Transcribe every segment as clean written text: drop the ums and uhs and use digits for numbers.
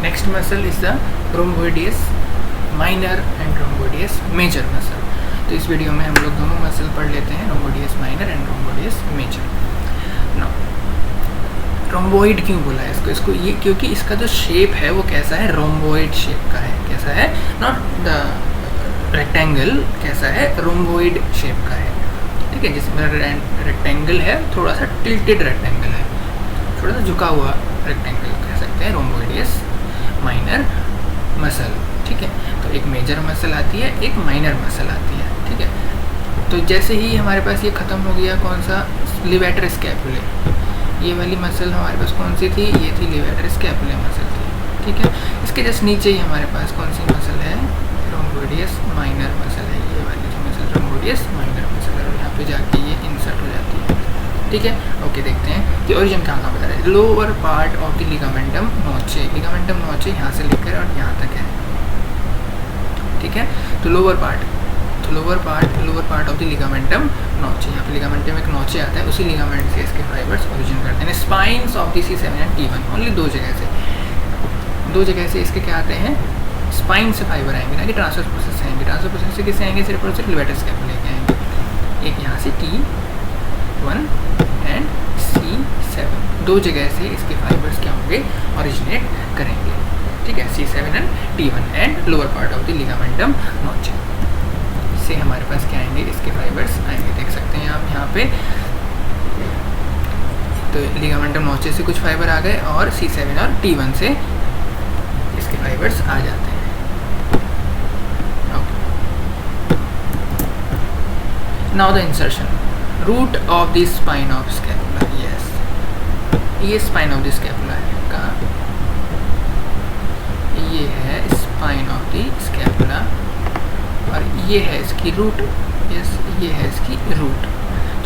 Next muscle is the rhomboideus minor and rhomboideus major muscle. तो इस video में हम लोग दोनों मसल पढ़ लेते हैं, रोम्बोइडियस minor and rhomboideus major. Now रोम्बोइड क्यों बोला है इसको ये क्योंकि इसका जो शेप है वो कैसा है, रोम्बोइड शेप का है। कैसा है, नॉट द रेक्टेंगल, कैसा है, रोम्बोइड शेप का है। ठीक है, जिसमें रेक्टेंगल है, थोड़ा सा टिल्टेड रेक्टेंगल है, थोड़ा सा झुका हुआ रेक्टेंगल कह सकते हैं रोम्बोइडियस माइनर मसल। ठीक है, तो एक मेजर मसल आती है, एक माइनर मसल आती है। ठीक है, तो जैसे ही हमारे पास ये ख़त्म हो गया, कौन सा, लिवेटर स्कैपुले, ये वाली मसल हमारे पास कौन सी थी, ये थी लिवेटर स्कैपुले मसल थी। ठीक है, इसके जस्ट नीचे ही हमारे पास कौन सी मसल है, रोम्बोइडियस माइनर मसल है, ये वाली जो मसल रोम्बोइडियस माइनर मसल है, और यहाँ पे जाके ये इंसर्ट हो जाती है। ठीक है, ओके, देखते हैं कि ओरिजिन कहाँ बता रहे हैं। Lower part of the ligamentum nuchae, ligamentum nuchae यहाँ से लेकर और यहाँ तक है। ठीक है, तो lower part of the ligamentum nuchae, यहाँ पे लिगामेंटम एक नोचे आता है, उसी लिगामेंट से इसके फाइबर्स ओरिजिन करते हैं। Spines of the C7 and T1, only दो जगह से इसके क्या आते हैं, स्पाइन से फाइबर आएंगे, ना कि ट्रांसवर्स प्रोसेस से आएंगे। ट्रांसवर्स प्रोसेस से किससे आएंगे, सिर्फ और सिर्फ लिवेटर स्कैपुले के आएंगे। एक यहाँ से T1 एंड C7, दो जगह से इसके फाइबर्स क्या होंगे, ओरिजिनेट करेंगे। ठीक है, C7 and T1 and lower part of the ligamentum nuchae से हमारे पास क्या आएंगे, इसके फाइबर्स आएंगे। देख सकते हैं आप यहाँ पे, तो लिगामेंटम नोचे से कुछ फाइबर आ गए और C7 और T1 से इसके फाइबर्स आ जाते हैं। Now the insertion, root of the spine of scapula. Yes, ये स्पाइन ऑफ द स्कैपुला है, कहाँ, ये है स्पाइन ऑफ द स्कैपुला और ये है इसकी रूट। यस, ये है इसकी रूट।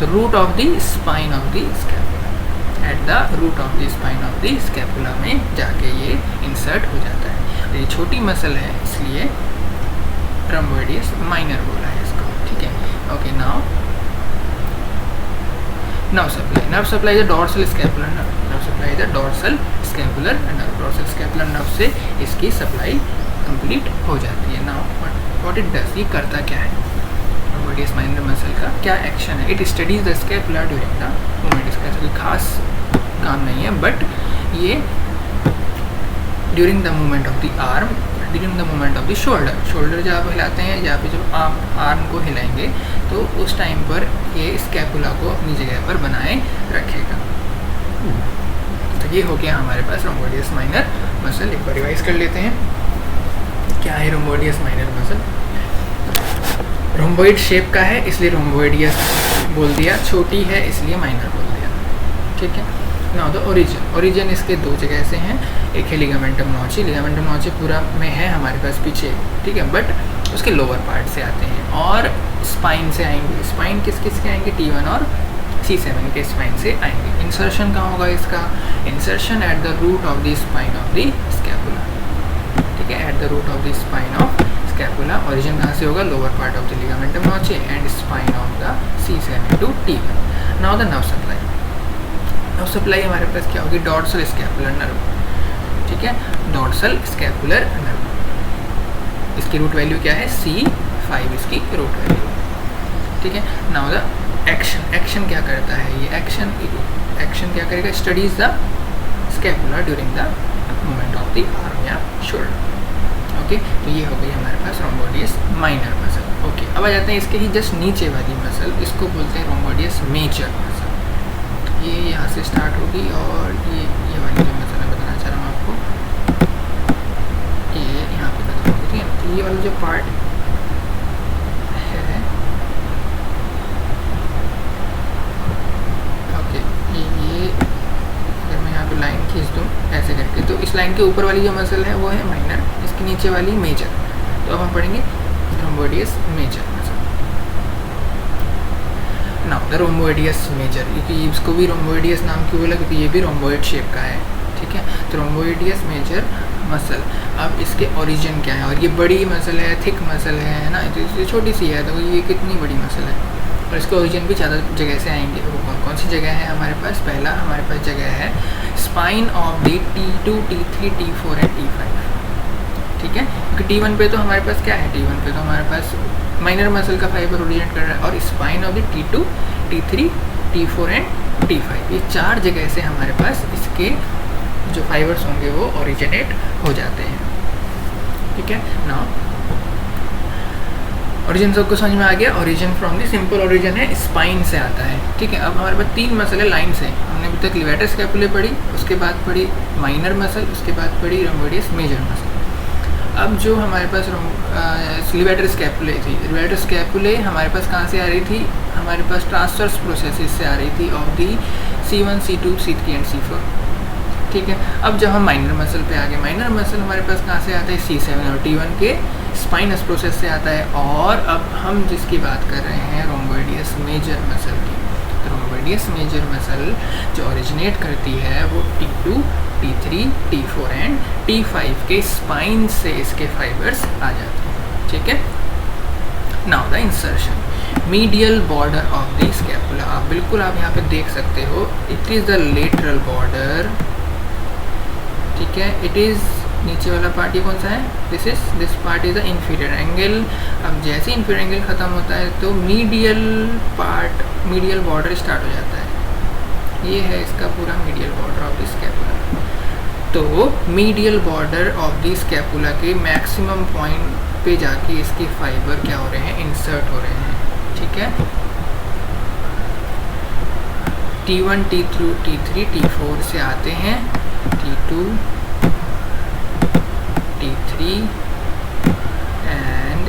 तो root of the spine of the scapula, at the root of the spine of the scapula में जाके ये इंसर्ट हो जाता है। और ये छोटी मसल है, इसलिए रोम्बोइडियस माइनर बोला है इसको। ठीक है, okay, now nerve supply is a dorsal scapular nerve, nerve supply is a dorsal scapular nerve, dorsal scapular nerve से इसकी सप्लाई कंप्लीट हो जाती है। नाउ व्हाट इट डज, ये करता क्या है, रोम्बोइडियस माइनर मसल का क्या एक्शन है, it studies the scapula during the movement. इसका कोई खास काम नहीं है, बट ये during the movement of the arm, during the movement of the shoulder जब आप हिलाते हैं, जहाँ पे जब आप आर्म को हिलाएंगे तो उस टाइम पर ये स्कैपुला को अपनी जगह पर बनाए रखेगा। तो ये हो गया हमारे पास रोम्बोइडियस माइनर मसल। एक बार रिवाइज कर लेते हैं, क्या है रोम्बोइडियस माइनर मसल। रोम्बोइड शेप का है इसलिए रोम्बोइडियस बोल दिया, छोटी है इसलिए माइनर बोल दिया। ठीक है, नाउ द ओरिजिन इसके दो जगह से हैं, एक है लिगामेंटम नोचे, लिगामेंटम नोचे पूरा में है हमारे पास पीछे। ठीक है, बट उसके लोअर पार्ट से आते हैं, और स्पाइन से आएंगे। स्पाइन किस के आएंगे, T1 और C7 के स्पाइन से आएंगे। इंसर्शन कहाँ होगा इसका, insertion at the root of the spine of the scapula. ठीक है, at the root of the spine of scapula. Origin कहाँ से होगा, lower part of the ligamentum nuchae and spine of the C7 to T1। Now the nerve supply, nerve supply हमारे पास क्या होगी, dorsal scapular nerve. ठीक है, dorsal scapular nerve, इसकी रूट वैल्यू क्या है, C5 इसकी रूट वैल्यू। ठीक है, नाउ द एक्शन क्या करता है, ये एक्शन क्या करेगा, studies the scapula during the movement of the arm या शोल्डर। ओके, तो ये हो गई हमारे पास रोम्बोइडियस माइनर मसल। ओके, अब आ जाते हैं इसके ही जस्ट नीचे वाली मसल, इसको बोलते हैं रोम्बोइडियस मेजर मसल। ये यहाँ से स्टार्ट होगी और ये वाली जो मसल मैं बताना चाह रहा हूँ आपको, ये यहाँ पे खत्म होगी। ठीक है, तो ये वाला जो पार्ट है, ओके, ये अगर मैं यहाँ पे लाइन खींच दूँ ऐसे करके, तो इस लाइन के ऊपर वाली जो मसल है वो है माइनर, इसके नीचे वाली मेजर। तो अब हम पढ़ेंगे rhomboideus major muscle. Now the rhomboideus major, क्योंकि इसको भी रोम्बोइडियस नाम क्यों बोला, क्योंकि ये भी रोम्बोइड शेप का है। ठीक है, तो रोम्बोइडियस मेजर मसल। अब इसके ओरिजिन क्या है, और ये बड़ी मसल है, थिक मसल है ना, तो ये छोटी सी है, तो ये कितनी बड़ी मसल है, और इसके ओरिजिन भी ज़्यादा जगह से आएंगे। वो कौन सी जगह है हमारे पास, पहला हमारे पास जगह है spine of the T2, T3, T4 and T5। ठीक है, क्योंकि T1 पे तो हमारे पास क्या है, T1 पे तो हमारे पास माइनर मसल का फाइबर ओरिजिनेट कर रहा है, और spine of the T2, T3, T4 and T5, ये 4 जगह से हमारे पास इसके जो फाइबर्स होंगे वो ओरिजिनेट हो जाते हैं। ठीक है, नाउ ओरिजिन सबको समझ में आ गया। Origin from the simple origin है, स्पाइन से आता है। ठीक है, अब हमारे पास 3 मसल है लाइन से। हमने अभी तक लिवेटर स्कैपुले पढ़ी, उसके बाद पढ़ी माइनर मसल, उसके बाद पढ़ी रोम्बोइडियस मेजर मसल। अब जो हमारे पास लिवेटर स्कैपुले थी, लिवेटर स्कैपुले हमारे पास कहाँ से आ रही थी, हमारे पास ट्रांसवर्स प्रोसेसेस से आ रही थी of the C1, C2, C3 and C4। ठीक है, अब जब हम माइनर मसल पे आ गए, माइनर मसल हमारे पास कहाँ से आता है, C7 और T1 के स्पाइनस प्रोसेस से आता है। और अब हम जिसकी बात कर रहे हैं रोम्बोइडियस मेजर मसल की, तो रोम्बोइडियस मेजर मसल जो ओरिजिनेट करती है वो T2, T3, T4 and T5 के स्पाइन से इसके फाइबर्स आ जाते हैं। ठीक है, now the insertion, medial border of the scapula. आप बिल्कुल आप यहाँ पे देख सकते हो, it is the lateral border. ठीक है, इट इज़ नीचे वाला पार्ट ये कौन सा है, this part is the inferior angle. अब जैसे इंफीरियर एंगल ख़त्म होता है तो medial part, medial border start हो जाता है। ये है इसका पूरा medial border of the scapula. तो medial border of the scapula के मैक्सिमम पॉइंट पे जाके इसके फाइबर क्या हो रहे हैं, इंसर्ट हो रहे हैं। ठीक है, T1, T2, T3, T4 से आते हैं, T2, T3 and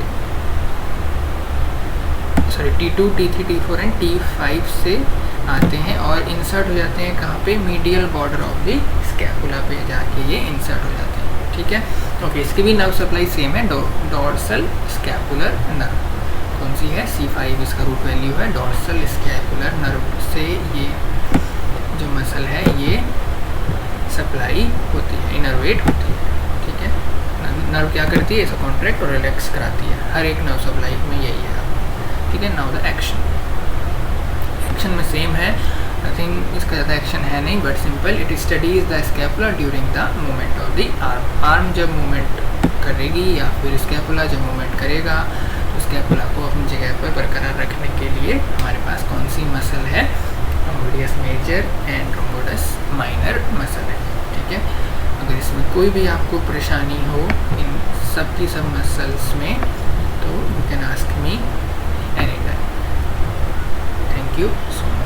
T2, T3, T4 and T5 से आते हैं और इंसर्ट हो जाते हैं कहाँ पे, medial border of the scapula पे जाके ये इंसर्ट हो जाते हैं। ठीक है, ओके, इसकी भी नर्व सप्लाई सेम है, डॉर्सल स्कैपुलर नर्व। कौन सी है, C5 इसका रूट वैल्यू है। डॉर्सल स्कैपुलर नर्व से ये जो मसल है ये सप्लाई होती है, इनर्वेट होती है। ठीक है, नर्व क्या करती है, इसे कॉन्ट्रैक्ट और रिलैक्स कराती है, हर एक नर्व सप्लाई में यही है। ठीक है, नाउ द एक्शन, एक्शन में सेम है, नथिंग इसका ज़्यादा एक्शन है नहीं, but simple, it studies the scapula during the movement of the arm. Arm जब मूवमेंट करेगी या फिर स्कैपुला जब मूवमेंट करेगा, तो स्कैपुला को अपनी जगह पर बरकरार रखने के लिए हमारे पास कौन सी मसल है, रोम्बोइडियस मेजर एंड रोम्बोइडियस माइनर मसल है। ठीक है, अगर इसमें कोई भी आपको परेशानी हो इन सब की सब मसल्स में, तो you can ask me any time. Thank you so much.